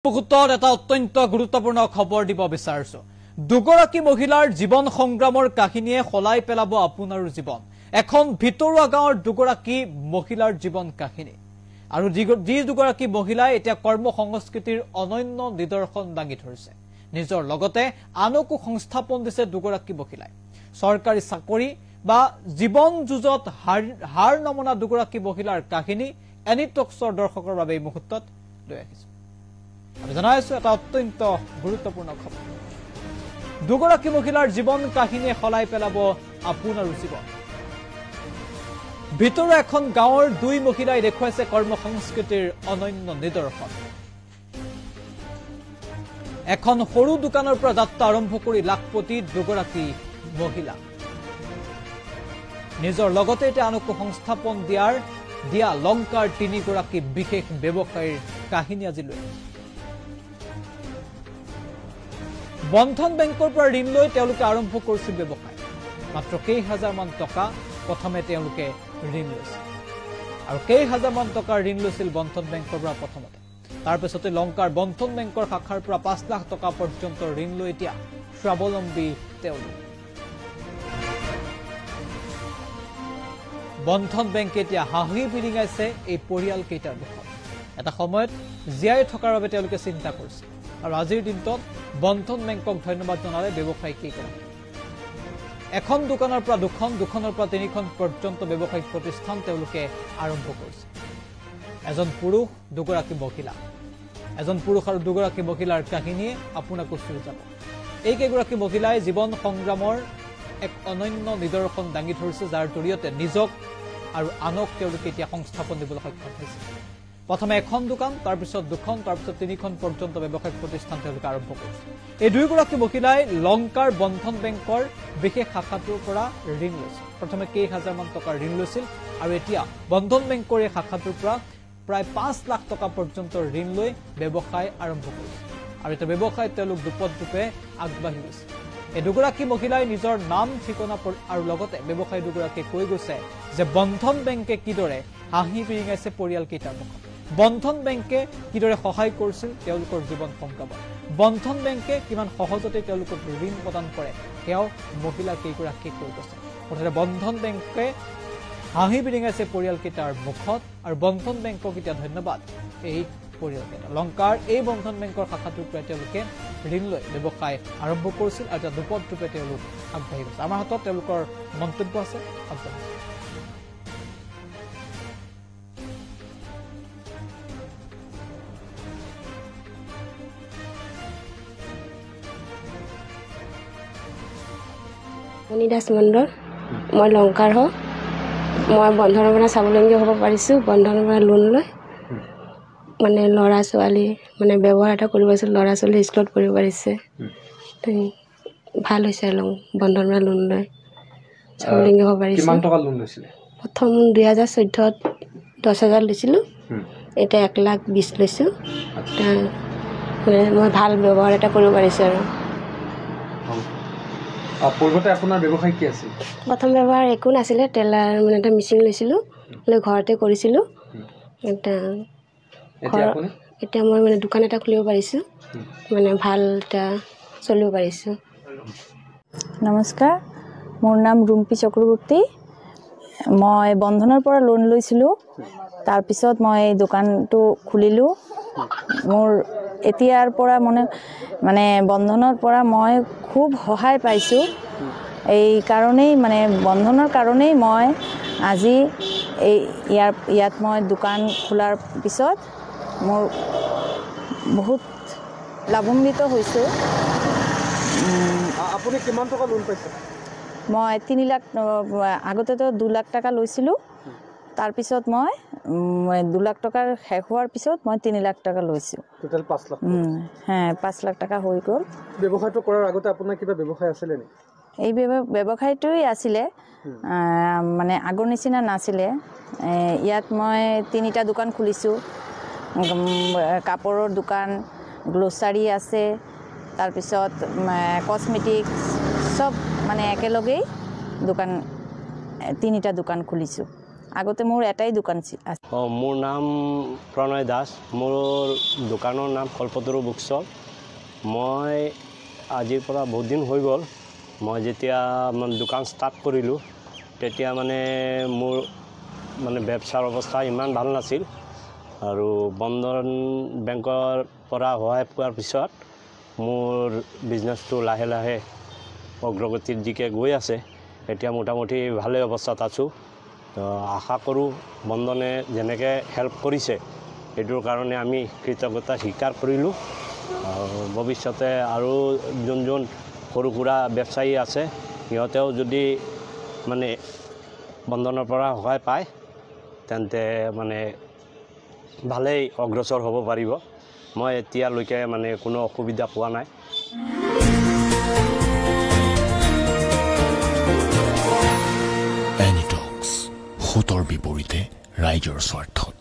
মুহূৰ্তত এটা অত্যন্ত গুৰুত্বপূৰ্ণ খবৰ দিব বিচাৰিছো দুগৰাকী মহিলাৰ জীৱন সংগ্ৰামৰ কাহিনীয়ে খলাই পেলাব আপোনাৰ জীৱন এখন ভিতৰুৱা গাঁৱৰ দুগৰাকী মহিলাৰ জীৱন কাহিনী আৰু যি দুগৰাকী মহিলাই এতিয়া কৰ্ম সংস্কৃতিৰ অনন্য নিদৰ্শন দাঙি ধৰিছে নিজৰ লগতে আনকো সংস্থাপন দিছে দুগৰাকী মহিলাই চৰকাৰী চাকৰি বা জীৱন যুঁজত হাৰ নমনা দুগৰাকী মহিলাৰ কাহিনী এনি টক্সৰ দৰ্শকৰ বাবে এই মুহূৰ্তত লৈ আহিছে আমি জানাইছো এটা অত্যন্ত গুৰুত্বপূৰ্ণ খবৰ দুগৰাকী মহিলাৰ জীৱন কাহিনীয়ে খলাই পেলাব আপোনাৰ জীৱন ভিতৰুৱা এখন গাঁৱৰ দুই মহিলাই দেখুৱাইছে কৰ্ম সংস্কৃতিৰ অনন্য নিদৰ্শন এখন সৰু দোকানৰ পৰা যাত্ৰা আৰম্ভ কৰি লাখপতি দুগৰাকী মহিলা নিজৰ লগতে এটা আনকো সংস্থাপন দিয়া লংকাৰ তিনিগৰাকী বিশেষ ব্যৱসায়ীৰ কাহিনী আজি লৈ বন্ধন বেংকৰ পৰা ঋণ লৈ তেওঁলোকে আৰম্ভ কৰিছিল ব্যৱসায় মাত্ৰ কেইহাজাৰমান টকা প্ৰথমে তেওঁলোকে ঋণ লৈছিল আৰু কেইহাজাৰমান টকা ঋণ লৈছিল বন্ধন বেংকৰ পৰা প্ৰথমতে তাৰ পিছতে লংকাৰ বন্ধন বেংকৰ শাখাৰ পৰা 5 লাখ টকা পৰ্যন্ত ঋণ লৈ এতিয়া স্বাৱলম্বী তেওঁলোক বন্ধন বেংকে এতিয়া হাঁহি বিৰিঙাইছে এই পৰিয়াল কেইটাৰ মুখত এটা সময়ত জীয়াই থকাৰ বাবে তেওঁলোকে চিন্তা কৰিছে আৰু আজিৰ দিনটোত বন্ধন বেংকক ধন্যবাদ জনালে ব্যৱসায়িক কেইগৰাকী এখন দোকানৰ পৰা দুখনৰ পৰা তিনিখন পৰ্যন্ত ব্যৱসায়িক প্ৰতিষ্ঠান তেওঁলোকে আৰম্ভ কৰিছে এজন পুৰুষ দুগৰাকী মহিলা এজন পুৰুষ আৰু দুগৰাকী মহিলাৰ কাহিনীয়ে আপোনাক চুই যাব এই কেইগৰাকী মহিলাই জীৱন সংগ্ৰামৰ এক অনন্য নিদৰ্শন দাঙি ধৰিছে যাৰ জৰিয়তে নিজক আৰু আনক তেওঁলোকে এতিয়া সংস্থাপন দিবলৈ সক্ষম হৈছে প্ৰথমে এখন দোকান তাৰ পিছত দুখন তাৰ পিছত তিনিখন পৰ্যন্ত ব্যৱসায়িক প্ৰতিষ্ঠান তেওঁলোকে আৰম্ভ কৰিছে এই দুইগৰাকী মহিলাই লংকাৰ বন্ধন বেংকৰ বিশেষ শাখাটোৰ পৰা ঋণ লৈছিল প্ৰথমে কেইহাজাৰমান টকাৰ ঋণ লৈছিল আৰু এতিয়া বন্ধন বেংকৰ এই শাখাটোৰ পৰা প্ৰায় 5 লাখ টকা পৰ্যন্ত ঋণ লৈ ব্যৱসায় আৰম্ভ কৰিছে আৰু এটা ব্যৱসায়ত তেওঁলোক দুপদৰূপে আগবাঢ়ি গৈছে এই দুগৰাকী মহিলাই নিজৰ নাম ঠিকনা আৰু লগতে ব্যৱসায়ী দুগৰাকীয়ে কৈ গৈছে যে বন্ধন বেংকে কিদৰে হাঁহি বিৰিঙাইছে পৰিয়াল কেইটাৰ মুখত বন্ধন বেংকে কিদৰে সহায় কৰিছিল তেওঁলোকৰ জীৱন সংগ্ৰামত বন্ধন বেংকে কিমান সহজতে তেওঁলোকক ঋণ প্ৰদান কৰে সেয়াও মহিলা কেইগৰাকীয়ে কৈ গৈছে মুঠতে বন্ধন বেংকে হাঁহি বিৰিঙাইছে পৰিয়াল কেইটাৰ মুখত আৰু বন্ধন বেংকক এতিয়া ধন্যবাদ এই পৰিয়ালকেইটা লংকাৰ এই বন্ধন বেংকৰ শাখাটোৰ পৰা তেওঁলোকে ঋণ লৈ ব্যৱসায় আৰম্ভ কৰিছিল আৰু এটা দুপদৰূপে তেওঁলোক আগবাঢ়ি গৈছে আমাৰ হাতত তেওঁলোকৰ মন্তব্য আছে মণিদাস মণ্ডল মই লংকাৰ হয় মই বন্ধনৰ পৰা স্বাৱলম্বী হ'ব পাৰিছোঁ বন্ধনৰ পৰা লোন লৈ মানে ল'ৰা ছোৱালী মানে ব্যৱহাৰ এটা কৰিব পাৰিছোঁ ল'ৰা ছোৱালী স্কুলত পঢ়িব পাৰিছে ভাল হৈছে বন্ধনৰ পৰা লোন লৈ স্বাৱলম্বী হ'ব পাৰিছোঁ কিমান টকা লোন লৈছিলে প্ৰথম 2014ত 10,000 লৈছিলোঁ এতিয়া 1,20,000 লৈছোঁ মানে মই ভাল ব্যৱহাৰ এটা কৰিব পাৰিছোঁ আৰু পূৰ্বতে আপোনাৰ ব্যৱসায় কি আছিল প্ৰথম ব্যৱহাৰ একো নাছিলে টেলাৰ মানে এটা মেচিন লৈছিলোঁ লৈ ঘৰতে কৰিছিলোঁ এতিয়া মই মানে দোকান এটা খুলিব পাৰিছোঁ মানে ভাল এটা চলিব পাৰিছোঁ নমস্কাৰ মোৰ নাম ৰুম্পী চক্ৰৱৰ্তী মই বন্ধনৰ পৰা লোন লৈছিলোঁ তাৰপিছত মই দোকানটো খুলিলোঁ মোৰ এতিয়াৰ পৰা মানে বন্ধনৰ পৰা মই খুব সহায় পাইছোঁ এই কাৰণেই মানে বন্ধনৰ কাৰণেই মই আজি ইয়াত মই দোকান খোলাৰ পিছত মোৰ বহুত লাভান্বিত হৈছোঁ আপুনি কিমান টকা লোন পাইছে মই 3 লাখ আগতেতো 2 লাখ টকা লৈছিলোঁ তাৰপিছত মই 2 লাখ টকাৰ শেষ হোৱাৰ পিছত মই 3 লাখ টকা লৈছোঁ টোটাল 5 লাখ হ্যাঁ 5 লাখ টকা হৈ গ'ল ব্যৱসায়টো কৰাৰ আগতে আপোনাৰ কিবা ব্যৱসায় আছিলে নে এই ব্যৱসায়টোই আছিলে মানে আগৰ নিচিনা নাছিলে ইয়াত মই 3টা দোকান খুলিছোঁ কাপোৰৰ দোকান গ্লোচাৰী আছে তাৰপিছত কসমেটিক্স সব মানে একেলগেই দোকান 3টা দোকান খুলিছোঁ আগতে মোৰ এটাই দোকান আছিল। মোৰ নাম প্ৰণয় দাস, মোৰ দোকানৰ নাম কল্পতৰু বুক ষ্টল। মই আজিৰ পৰা বহুত দিন হৈ গ'ল, মই যেতিয়া দোকান ষ্টাৰ্ট কৰিলোঁ তেতিয়া মানে মোৰ মানে ব্যৱসায়ৰ অৱস্থা ইমান ভাল নাছিল, আৰু বন্ধন বেংকৰ পৰা সহায় পোৱাৰ পিছত মোৰ বিজনেছটো লাহে লাহে অগ্ৰগতিৰ দিশে গৈ আছে। এতিয়া মোটামুটি ভালে অৱস্থাত আছোঁ। আশা কৰোঁ বন্ধনে যেনেকৈ হেল্প কৰিছে সেইটোৰ কাৰণে আমি কৃতজ্ঞতা স্বীকাৰ কৰিলোঁ। ভৱিষ্যতে আৰু যোন সৰু সুৰা ব্যৱসায়ী আছে সিহঁতেও যদি মানে বন্ধনৰ পৰা সহায় পায় তেন্তে মানে ভালেই অগ্ৰসৰ হ'ব পাৰিব। মই এতিয়ালৈকে মানে কোনো অসুবিধা পোৱা নাই। এনিটক্স, সুতৰ বিপৰীতে ৰাইজৰ স্বাৰ্থত।